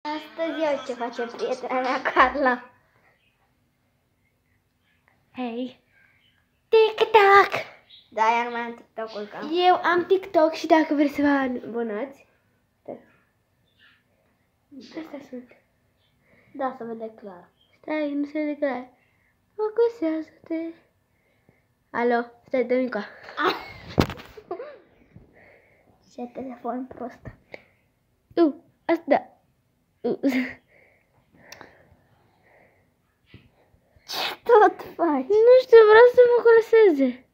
Astăzi eu ce face prietena mea, Carla. Hei, TikTok! Da, ea nu mai am TikTok-ul ca. Eu am TikTok și dacă vreți să vă abonați. Astea sunt. Da, să vede clar. Stai, nu se vede clar. Focusează-te. Alo, stai, dă mica. Ce telefon prost. Asta da. Ce tot faci? Nu știu, vreau să mă coleseze.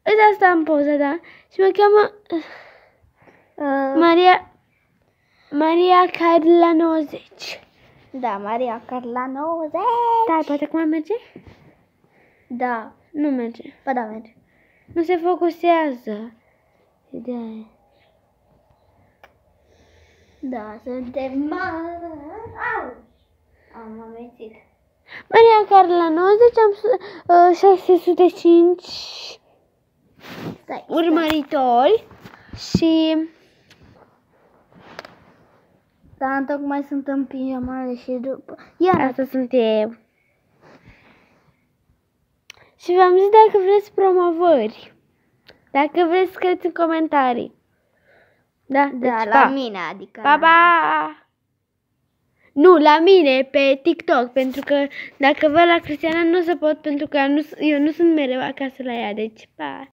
Uite, asta am poză, da? Și mă cheamă Maria Carla 90. Da, Maria Carla 90. Stai, poate acum merge? Da. Nu merge. Ba da, merge. Nu se focusează. Ideea e. Da, suntem mari. Au! Am amețit. Maria Carla 90, am 605 urmăritori și... Da, tocmai sunt în pijamale și după... Iar asta sunt eu. Și v-am zis dacă vreți promovări. Dacă vreți, scrieți în comentarii. Da, da, deci, la mine, adică... Pa, pa! Nu, la mine, pe TikTok, pentru că dacă văd la Cristiana nu o să pot, pentru că eu nu sunt mereu acasă la ea, deci pa!